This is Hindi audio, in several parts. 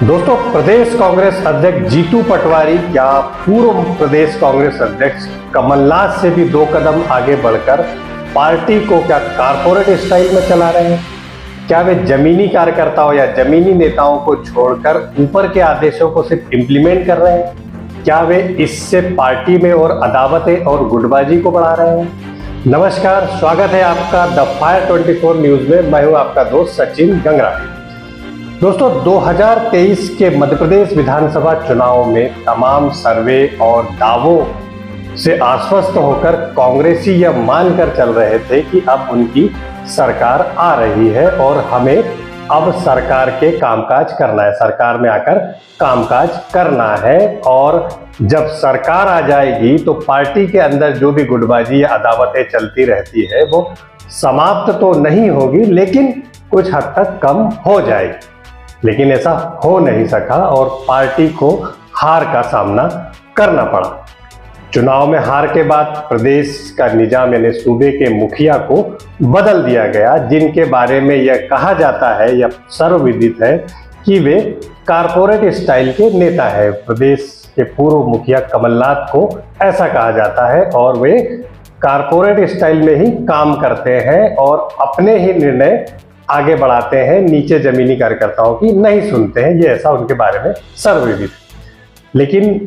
दोस्तों, प्रदेश कांग्रेस अध्यक्ष जीतू पटवारी या पूर्व प्रदेश कांग्रेस अध्यक्ष कमलनाथ से भी 2 कदम आगे बढ़कर पार्टी को क्या कारपोरेट स्टाइल में चला रहे हैं? क्या वे जमीनी कार्यकर्ताओं या जमीनी नेताओं को छोड़कर ऊपर के आदेशों को सिर्फ इंप्लीमेंट कर रहे हैं? क्या वे इससे पार्टी में और अदावतें और गुटबाजी को बढ़ा रहे हैं? नमस्कार, स्वागत है आपका द फायर 24 न्यूज में। मैं हूं आपका दोस्त सचिन गंगरा। दोस्तों, 2023 के मध्य प्रदेश विधानसभा चुनाव में तमाम सर्वे और दावों से आश्वस्त होकर कांग्रेसी यह मानकर चल रहे थे कि अब उनकी सरकार आ रही है और हमें अब सरकार के कामकाज करना है, सरकार में आकर कामकाज करना है। और जब सरकार आ जाएगी तो पार्टी के अंदर जो भी गुटबाजी या अदावतें चलती रहती है वो समाप्त तो नहीं होगी, लेकिन कुछ हद तक कम हो जाएगी। लेकिन ऐसा हो नहीं सका और पार्टी को हार का सामना करना पड़ा। चुनाव में हार के बाद प्रदेश का निजाम यानी सूबे के मुखिया को बदल दिया गया, जिनके बारे में यह कहा जाता है या सर्वविदित है कि वे कारपोरेट स्टाइल के नेता है। प्रदेश के पूर्व मुखिया कमलनाथ को ऐसा कहा जाता है और वे कारपोरेट स्टाइल में ही काम करते हैं और अपने ही निर्णय आगे बढ़ाते हैं, नीचे जमीनी कार्यकर्ताओं की नहीं सुनते हैं। ये ऐसा उनके बारे में सर्वविदित। लेकिन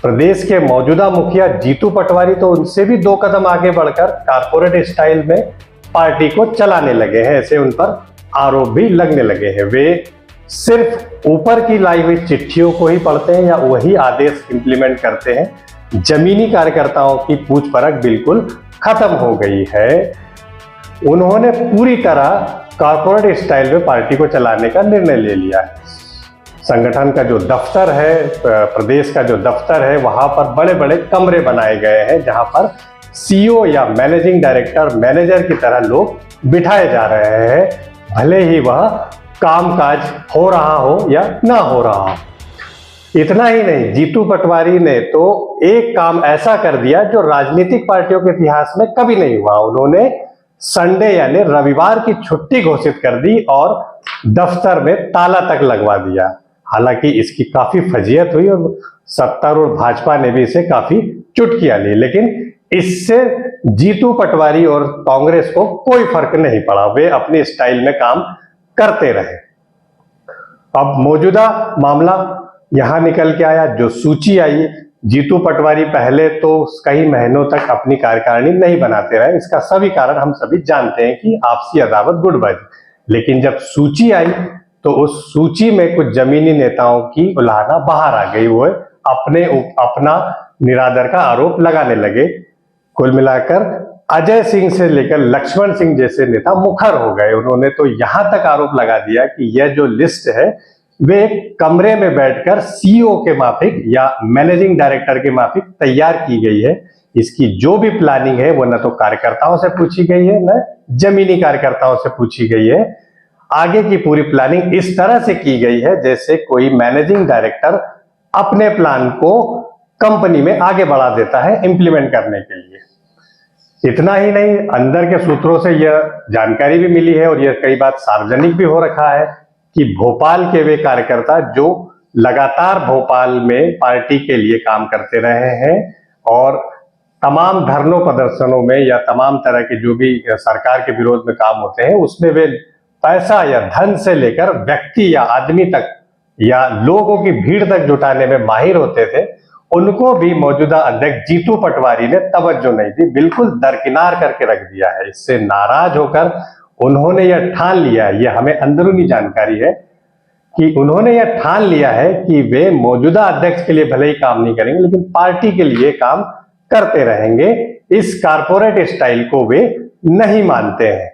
प्रदेश के मौजूदा मुखिया जीतू पटवारी तो उनसे भी 2 कदम आगे बढ़कर कारपोरेट स्टाइल में पार्टी को चलाने लगे हैं, ऐसे उन पर आरोप भी लगने लगे हैं। वे सिर्फ ऊपर की लाई हुई चिट्ठियों को ही पढ़ते हैं या वही आदेश इंप्लीमेंट करते हैं। जमीनी कार्यकर्ताओं की पूछ परख बिल्कुल खत्म हो गई है। उन्होंने पूरी तरह कारपोरेट स्टाइल में पार्टी को चलाने का निर्णय ले लिया है। संगठन का जो दफ्तर है, प्रदेश का जो दफ्तर है, वहां पर बड़े बड़े कमरे बनाए गए हैं जहां पर सीईओ या मैनेजिंग डायरेक्टर, मैनेजर की तरह लोग बिठाए जा रहे हैं, भले ही वह कामकाज हो रहा हो या ना हो रहा हो। इतना ही नहीं, जीतू पटवारी ने तो एक काम ऐसा कर दिया जो राजनीतिक पार्टियों के इतिहास में कभी नहीं हुआ। उन्होंने संडे यानी रविवार की छुट्टी घोषित कर दी और दफ्तर में ताला तक लगवा दिया। हालांकि इसकी काफी फजीयत हुई और सत्तारूढ़ भाजपा ने भी इसे काफी चुटकियां ली, लेकिन इससे जीतू पटवारी और कांग्रेस को कोई फर्क नहीं पड़ा। वे अपनी स्टाइल में काम करते रहे। अब मौजूदा मामला यहां निकल के आया, जो सूची आई। जीतू पटवारी पहले तो कई महीनों तक अपनी कार्यकारिणी नहीं बनाते रहे। इसका सभी कारण हम सभी जानते हैं कि आपसी अदावत, गुटबाजी। लेकिन जब सूची आई तो उस सूची में कुछ जमीनी नेताओं की उलाहना बाहर आ गई। वो अपना निरादर का आरोप लगाने लगे। कुल मिलाकर अजय सिंह से लेकर लक्ष्मण सिंह जैसे नेता मुखर हो गए। उन्होंने तो यहां तक आरोप लगा दिया कि यह जो लिस्ट है वे एक कमरे में बैठकर सीईओ के माफिक या मैनेजिंग डायरेक्टर के माफिक तैयार की गई है। इसकी जो भी प्लानिंग है वो न तो कार्यकर्ताओं से पूछी गई है, न जमीनी कार्यकर्ताओं से पूछी गई है। आगे की पूरी प्लानिंग इस तरह से की गई है जैसे कोई मैनेजिंग डायरेक्टर अपने प्लान को कंपनी में आगे बढ़ा देता है इंप्लीमेंट करने के लिए। इतना ही नहीं, अंदर के सूत्रों से यह जानकारी भी मिली है और यह कई बार सार्वजनिक भी हो रखा है कि भोपाल के वे कार्यकर्ता जो लगातार भोपाल में पार्टी के लिए काम करते रहे हैं और तमाम धरनों प्रदर्शनों में या तमाम तरह के जो भी सरकार के विरोध में काम होते हैं उसमें वे पैसा या धन से लेकर व्यक्ति या आदमी तक या लोगों की भीड़ तक जुटाने में माहिर होते थे, उनको भी मौजूदा अध्यक्ष जीतू पटवारी ने तवज्जो नहीं दी, बिल्कुल दरकिनार करके रख दिया है। इससे नाराज होकर उन्होंने यह ठान लिया, यह हमें अंदरूनी जानकारी है कि उन्होंने यह ठान लिया है कि वे मौजूदा अध्यक्ष के लिए भले ही काम नहीं करेंगे लेकिन पार्टी के लिए काम करते रहेंगे। इस कारपोरेट स्टाइल को वे नहीं मानते हैं।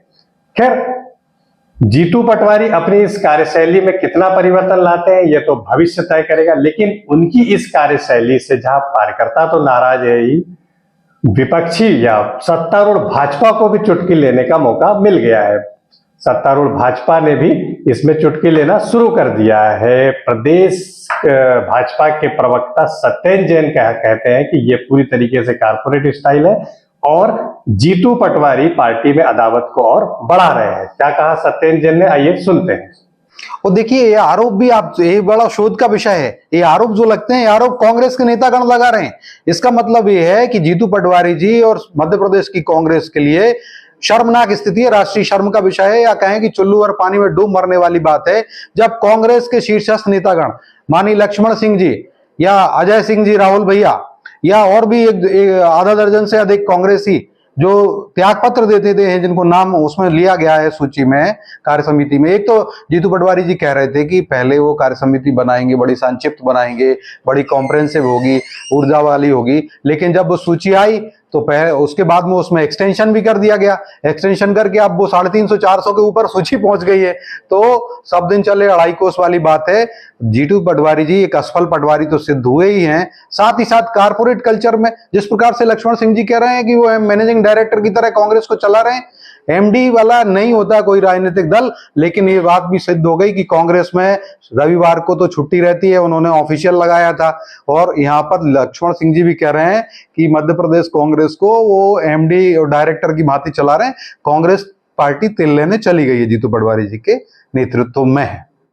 खैर, जीतू पटवारी अपनी इस कार्यशैली में कितना परिवर्तन लाते हैं यह तो भविष्य तय करेगा, लेकिन उनकी इस कार्यशैली से जहां कार्यकर्ता तो नाराज है ही, विपक्षी या सत्तारूढ़ भाजपा को भी चुटकी लेने का मौका मिल गया है। सत्तारूढ़ भाजपा ने भी इसमें चुटकी लेना शुरू कर दिया है। प्रदेश भाजपा के प्रवक्ता सत्येंद्र जैन कहते हैं कि यह पूरी तरीके से कारपोरेट स्टाइल है और जीतू पटवारी पार्टी में अदावत को और बढ़ा रहे हैं। क्या कहा सत्येंद्र जैन ने, आइए सुनते हैं। और देखिए ये आरोप भी आप, ये बड़ा शोध का विषय है। ये आरोप जो लगते हैं, ये आरोप कांग्रेस के नेतागण लगा रहे हैं। इसका मतलब ये है कि जीतू पटवारी जी और मध्य प्रदेश की कांग्रेस के लिए शर्मनाक स्थिति है, राष्ट्रीय शर्म का विषय है, या कहें कि चुल्लू और पानी में डूब मरने वाली बात है, जब कांग्रेस के शीर्षस्थ नेतागण मानी लक्ष्मण सिंह जी या अजय सिंह जी, राहुल भैया, या और भी एक आधा दर्जन से अधिक कांग्रेसी जो त्याग पत्र देते हैं, जिनको नाम उसमें लिया गया है सूची में, कार्य समिति में। एक तो जीतू पटवारी जी कह रहे थे कि पहले वो कार्य समिति बनाएंगे, बड़ी संक्षिप्त बनाएंगे, बड़ी कॉम्प्रिहेंसिव होगी, ऊर्जा वाली होगी, लेकिन जब वो सूची आई तो पहले उसके बाद में उसमें एक्सटेंशन भी कर दिया गया। एक्सटेंशन करके अब वो 350-400 के ऊपर सूची पहुंच गई है। तो सब दिन चले अढ़ाई कोस वाली बात है। जीतू पटवारी जी एक असफल पटवारी तो सिद्ध हुए ही हैं, साथ ही साथ कारपोरेट कल्चर में जिस प्रकार से लक्ष्मण सिंह जी कह रहे हैं कि वो मैनेजिंग डायरेक्टर की तरह कांग्रेस को चला रहे हैं, एमडी वाला नहीं होता कोई राजनीतिक दल। लेकिन ये बात भी सिद्ध हो गई कि कांग्रेस में रविवार को तो छुट्टी रहती है, उन्होंने ऑफिशियल लगाया था। और यहाँ पर लक्ष्मण सिंह जी भी कह रहे हैं कि मध्य प्रदेश कांग्रेस को वो एमडी और डायरेक्टर की भांति चला रहे हैं। कांग्रेस पार्टी तिल लेने चली गई है जीतू पटवारी जी के नेतृत्व में।